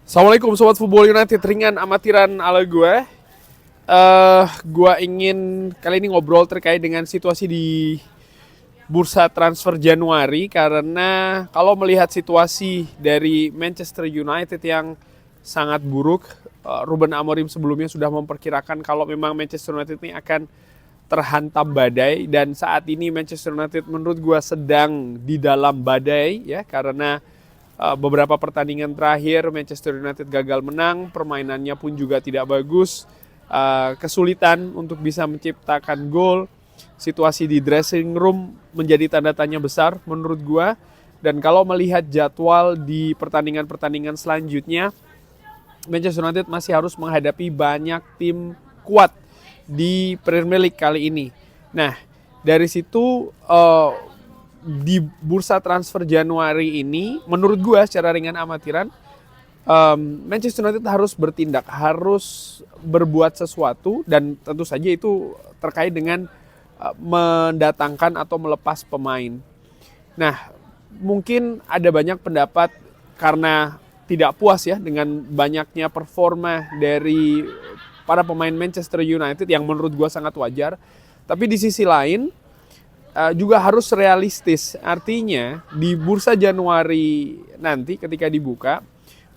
Assalamualaikum Sobat Football United, ringan amatiran ala gue. Gue ingin kali ini ngobrol terkait dengan situasi di bursa transfer Januari. Karena kalau melihat situasi dari Manchester United yang sangat buruk, Ruben Amorim sebelumnya sudah memperkirakan kalau memang Manchester United ini akan terhantam badai. Dan saat ini Manchester United menurut gue sedang di dalam badai ya, karena beberapa pertandingan terakhir Manchester United gagal menang, permainannya pun juga tidak bagus, kesulitan untuk bisa menciptakan gol, situasi di dressing room menjadi tanda tanya besar menurut gua. Dan kalau melihat jadwal di pertandingan-pertandingan selanjutnya, Manchester United masih harus menghadapi banyak tim kuat di Premier League kali ini. Nah, dari situ di bursa transfer Januari ini, menurut gue secara ringan amatiran, Manchester United harus bertindak, harus berbuat sesuatu, dan tentu saja itu terkait dengan mendatangkan atau melepas pemain. Nah, mungkin ada banyak pendapat karena tidak puas ya dengan banyaknya performa dari para pemain Manchester United yang menurut gue sangat wajar. Tapi di sisi lain, juga harus realistis. Artinya di bursa Januari nanti ketika dibuka,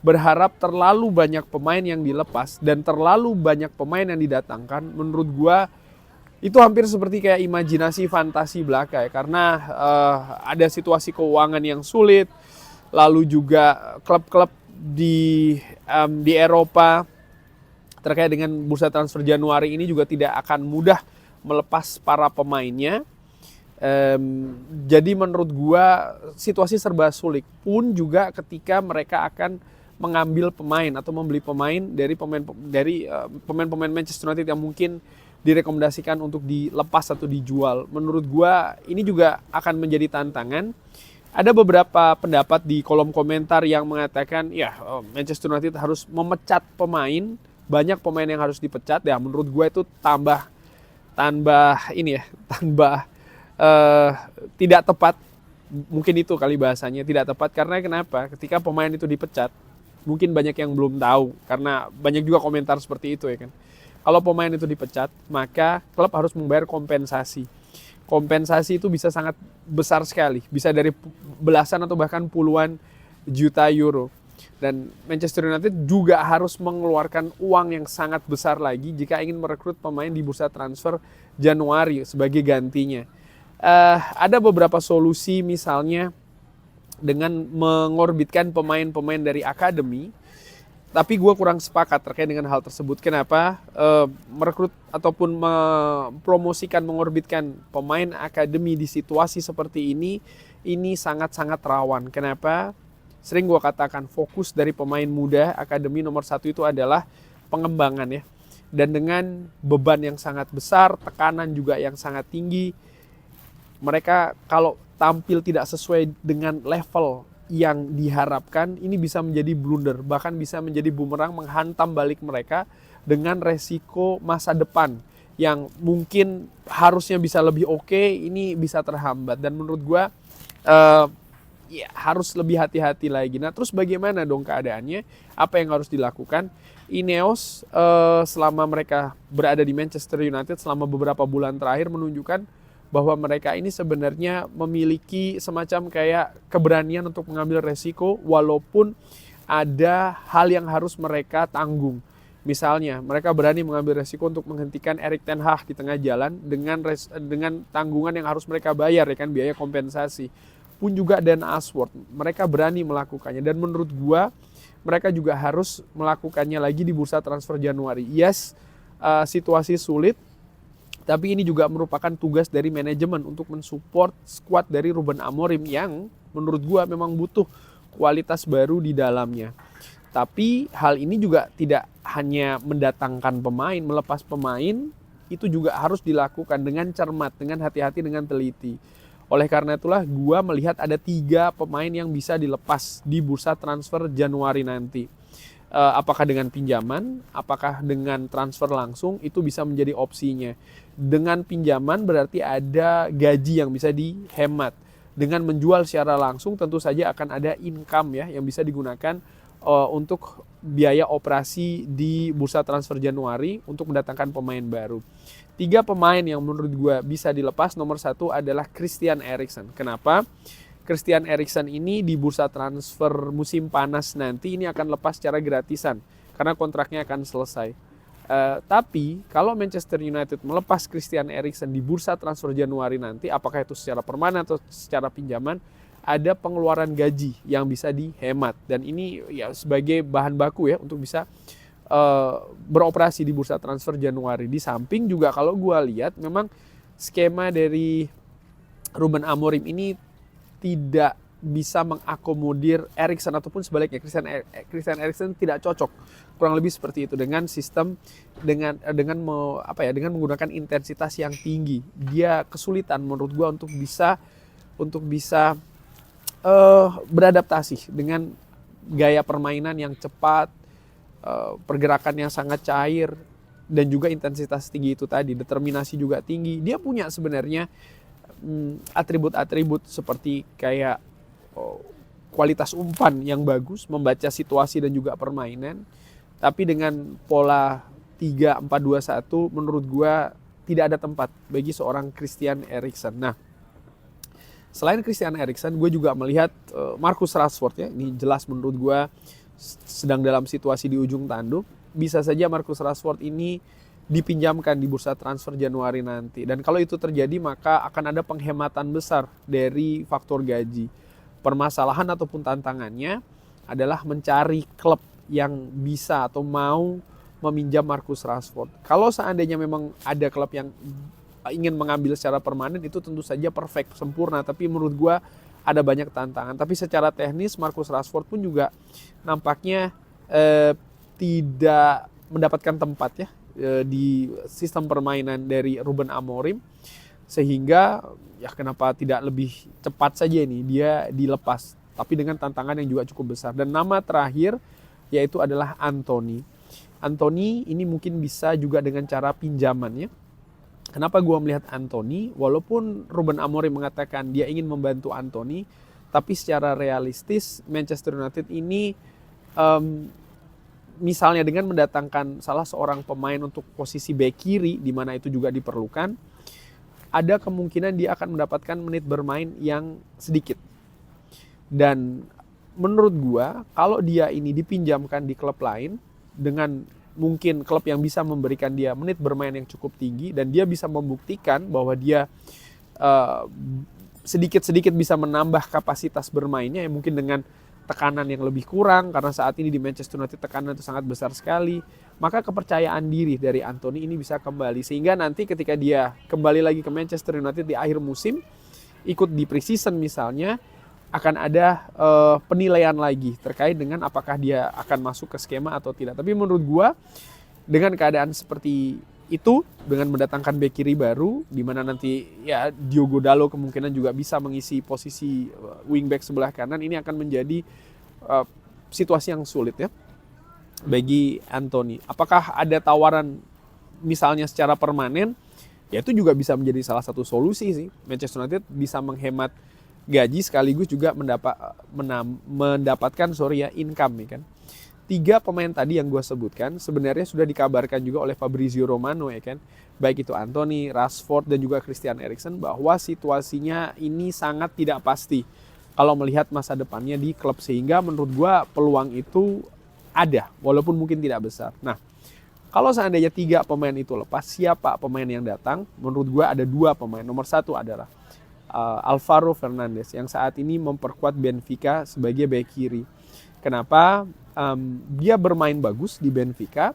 berharap terlalu banyak pemain yang dilepas dan terlalu banyak pemain yang didatangkan, menurut gua itu hampir seperti kayak imajinasi fantasi belaka ya. Karena ada situasi keuangan yang sulit, lalu juga klub-klub di Eropa terkait dengan bursa transfer Januari ini juga tidak akan mudah melepas para pemainnya. Jadi menurut gua situasi serba sulit pun juga ketika mereka akan mengambil pemain atau membeli pemain dari pemain-pemain Manchester United yang mungkin direkomendasikan untuk dilepas atau dijual. Menurut gua ini juga akan menjadi tantangan. Ada beberapa pendapat di kolom komentar yang mengatakan ya Manchester United harus memecat pemain, banyak pemain yang harus dipecat. Ya menurut gua itu tambah ini ya, tambah tidak tepat. Mungkin itu kali bahasanya, tidak tepat. Karena kenapa? Ketika pemain itu dipecat, mungkin banyak yang belum tahu, karena banyak juga komentar seperti itu ya kan. Kalau pemain itu dipecat, maka klub harus membayar kompensasi. Kompensasi itu bisa sangat besar sekali, bisa dari belasan atau bahkan puluhan juta euro. Dan Manchester United juga harus mengeluarkan uang yang sangat besar lagi jika ingin merekrut pemain di bursa transfer Januari sebagai gantinya. Ada beberapa solusi, misalnya dengan mengorbitkan pemain-pemain dari akademi, tapi gue kurang sepakat terkait dengan hal tersebut. Kenapa? Merekrut ataupun mempromosikan, mengorbitkan pemain akademi di situasi seperti ini sangat-sangat rawan. Kenapa? Sering gue katakan fokus dari pemain muda akademi nomor satu itu adalah pengembangan ya. Dan dengan beban yang sangat besar, tekanan juga yang sangat tinggi, mereka kalau tampil tidak sesuai dengan level yang diharapkan, ini bisa menjadi blunder, bahkan bisa menjadi bumerang menghantam balik mereka dengan resiko masa depan yang mungkin harusnya bisa lebih oke, ini bisa terhambat. Dan menurut gue ya harus lebih hati-hati lagi. Nah terus bagaimana dong keadaannya? Apa yang harus dilakukan? Ineos selama mereka berada di Manchester United selama beberapa bulan terakhir menunjukkan bahwa mereka ini sebenarnya memiliki semacam kayak keberanian untuk mengambil resiko walaupun ada hal yang harus mereka tanggung. Misalnya mereka berani mengambil resiko untuk menghentikan Erik ten Hag di tengah jalan dengan tanggungan yang harus mereka bayar ya kan, biaya kompensasi. Pun juga Dan Ashworth, mereka berani melakukannya, dan menurut gua mereka juga harus melakukannya lagi di bursa transfer Januari. Yes, situasi sulit, tapi ini juga merupakan tugas dari manajemen untuk mensupport skuad dari Ruben Amorim yang menurut gua memang butuh kualitas baru di dalamnya. Tapi hal ini juga tidak hanya mendatangkan pemain, melepas pemain, itu juga harus dilakukan dengan cermat, dengan hati-hati, dengan teliti. Oleh karena itulah gua melihat ada 3 pemain yang bisa dilepas di bursa transfer Januari nanti. Apakah dengan pinjaman, apakah dengan transfer langsung, itu bisa menjadi opsinya. Dengan pinjaman berarti ada gaji yang bisa dihemat. Dengan menjual secara langsung tentu saja akan ada income ya yang bisa digunakan untuk biaya operasi di bursa transfer Januari untuk mendatangkan pemain baru. 3 pemain yang menurut gue bisa dilepas, nomor 1 adalah Christian Eriksen. Kenapa? Christian Eriksen ini di bursa transfer musim panas nanti ini akan lepas secara gratisan karena kontraknya akan selesai. Tapi kalau Manchester United melepas Christian Eriksen di bursa transfer Januari nanti, apakah itu secara permanen atau secara pinjaman, ada pengeluaran gaji yang bisa dihemat, dan ini ya sebagai bahan baku ya untuk bisa beroperasi di bursa transfer Januari. Di samping juga kalau gue lihat memang skema dari Ruben Amorim ini tidak bisa mengakomodir Eriksen ataupun sebaliknya Christian Eriksen tidak cocok, kurang lebih seperti itu, dengan sistem dengan menggunakan intensitas yang tinggi. Dia kesulitan menurut gue untuk bisa beradaptasi dengan gaya permainan yang cepat, pergerakan yang sangat cair, dan juga intensitas tinggi itu tadi, determinasi juga tinggi. Dia punya sebenarnya atribut-atribut seperti kayak kualitas umpan yang bagus, membaca situasi dan juga permainan. Tapi dengan pola 3-4-2-1 menurut gua tidak ada tempat bagi seorang Christian Eriksen. Nah, selain Christian Eriksen, gue juga melihat Marcus Rashford ya. Ini jelas menurut gue sedang dalam situasi di ujung tanduk. Bisa saja Marcus Rashford ini dipinjamkan di bursa transfer Januari nanti. Dan kalau itu terjadi maka akan ada penghematan besar dari faktor gaji. Permasalahan ataupun tantangannya adalah mencari klub yang bisa atau mau meminjam Marcus Rashford. Kalau seandainya memang ada klub yang ingin mengambil secara permanen, itu tentu saja perfect, sempurna. Tapi menurut gue ada banyak tantangan. Tapi secara teknis Marcus Rashford pun juga nampaknya tidak mendapatkan tempat ya di sistem permainan dari Ruben Amorim. Sehingga ya kenapa tidak lebih cepat saja ini dia dilepas. Tapi dengan tantangan yang juga cukup besar. Dan nama terakhir yaitu adalah Anthony. Anthony ini mungkin bisa juga dengan cara pinjaman ya. Kenapa gue melihat Anthony? Walaupun Ruben Amorim mengatakan dia ingin membantu Anthony, tapi secara realistis Manchester United ini misalnya dengan mendatangkan salah seorang pemain untuk posisi bek kiri, di mana itu juga diperlukan, ada kemungkinan dia akan mendapatkan menit bermain yang sedikit. Dan menurut gue, kalau dia ini dipinjamkan di klub lain dengan mungkin klub yang bisa memberikan dia menit bermain yang cukup tinggi dan dia bisa membuktikan bahwa dia sedikit-sedikit bisa menambah kapasitas bermainnya ya, mungkin dengan tekanan yang lebih kurang, karena saat ini di Manchester United tekanan itu sangat besar sekali, maka kepercayaan diri dari Anthony ini bisa kembali, sehingga nanti ketika dia kembali lagi ke Manchester United di akhir musim, ikut di pre-season misalnya, akan ada penilaian lagi terkait dengan apakah dia akan masuk ke skema atau tidak. Tapi menurut gua dengan keadaan seperti itu, dengan mendatangkan bek kiri baru, di mana nanti ya Diogo Dalot kemungkinan juga bisa mengisi posisi wingback sebelah kanan, ini akan menjadi situasi yang sulit ya bagi Anthony. Apakah ada tawaran misalnya secara permanen? Ya itu juga bisa menjadi salah satu solusi sih. Manchester United bisa menghemat gaji sekaligus juga mendapatkan income ya kan. 3 pemain tadi yang gue sebutkan sebenarnya sudah dikabarkan juga oleh Fabrizio Romano ya kan, baik itu Anthony, Rashford dan juga Christian Eriksen, bahwa situasinya ini sangat tidak pasti kalau melihat masa depannya di klub, sehingga menurut gue peluang itu ada walaupun mungkin tidak besar. Nah, kalau seandainya 3 pemain itu lepas, siapa pemain yang datang? Menurut gue ada 2 pemain. Nomor 1 adalah Alvaro Fernandes yang saat ini memperkuat Benfica sebagai bek kiri. Kenapa? Dia bermain bagus di Benfica,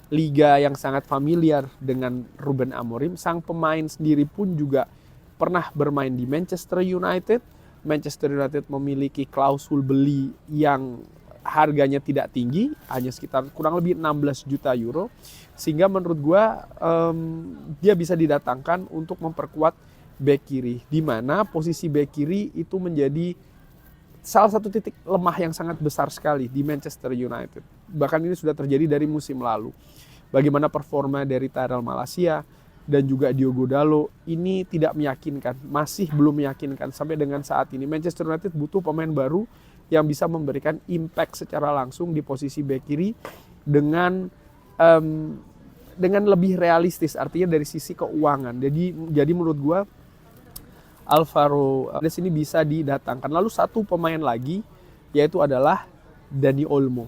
liga yang sangat familiar dengan Ruben Amorim. Sang pemain sendiri pun juga pernah bermain di Manchester United. Manchester United memiliki klausul beli yang harganya tidak tinggi, hanya sekitar kurang lebih 16 juta euro. Sehingga menurut gue dia bisa didatangkan untuk memperkuat bek kiri, di mana posisi bek kiri itu menjadi salah satu titik lemah yang sangat besar sekali di Manchester United. Bahkan ini sudah terjadi dari musim lalu. Bagaimana performa dari Tyrell Malacia dan juga Diogo Dalot ini tidak meyakinkan, masih belum meyakinkan sampai dengan saat ini. Manchester United butuh pemain baru yang bisa memberikan impact secara langsung di posisi bek kiri dengan lebih realistis, artinya dari sisi keuangan. Jadi menurut gue Alvaro Hernandez ini bisa didatangkan. Lalu satu pemain lagi yaitu adalah Dani Olmo.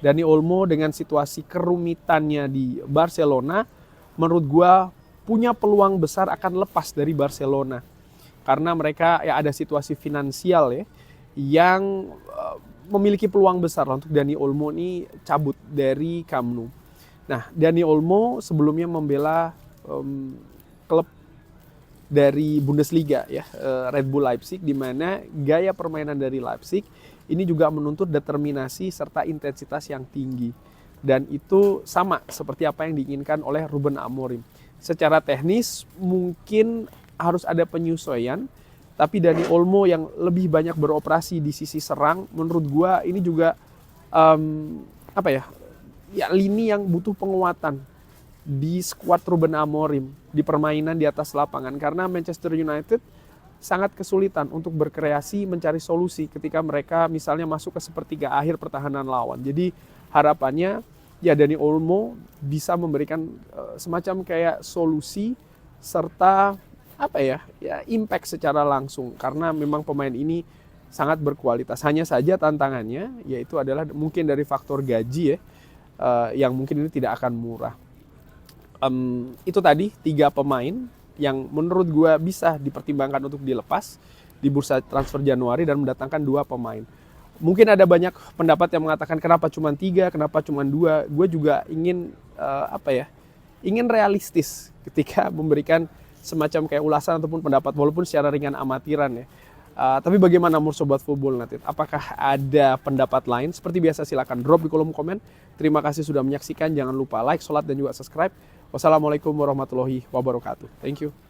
Dani Olmo dengan situasi kerumitannya di Barcelona, menurut gue punya peluang besar akan lepas dari Barcelona. Karena mereka ya ada situasi finansial ya, yang memiliki peluang besar untuk Dani Olmo ini cabut dari Camp Nou. Nah, Dani Olmo sebelumnya membela klub dari Bundesliga ya, Red Bull Leipzig, di mana gaya permainan dari Leipzig ini juga menuntut determinasi serta intensitas yang tinggi. Dan itu sama seperti apa yang diinginkan oleh Ruben Amorim. Secara teknis mungkin harus ada penyesuaian, tapi Dani Olmo yang lebih banyak beroperasi di sisi serang, menurut gua ini juga lini yang butuh penguatan di skuad Ruben Amorim, di permainan di atas lapangan. Karena Manchester United sangat kesulitan untuk berkreasi, mencari solusi ketika mereka misalnya masuk ke sepertiga akhir pertahanan lawan. Jadi harapannya ya Dani Olmo bisa memberikan semacam kayak solusi serta impact secara langsung, karena memang pemain ini sangat berkualitas. Hanya saja tantangannya yaitu adalah mungkin dari faktor gaji ya, yang mungkin ini tidak akan murah. Itu tadi 3 pemain yang menurut gue bisa dipertimbangkan untuk dilepas di bursa transfer Januari dan mendatangkan 2 pemain. Mungkin ada banyak pendapat yang mengatakan kenapa cuma 3, kenapa cuma 2. Gue juga ingin ingin realistis ketika memberikan semacam kayak ulasan ataupun pendapat walaupun secara ringan amatiran ya. Tapi bagaimana menurut Sobat Football United? Apakah ada pendapat lain? Seperti biasa silakan drop di kolom komen. Terima kasih sudah menyaksikan. Jangan lupa like, share, dan juga subscribe. Wassalamualaikum warahmatullahi wabarakatuh. Thank you.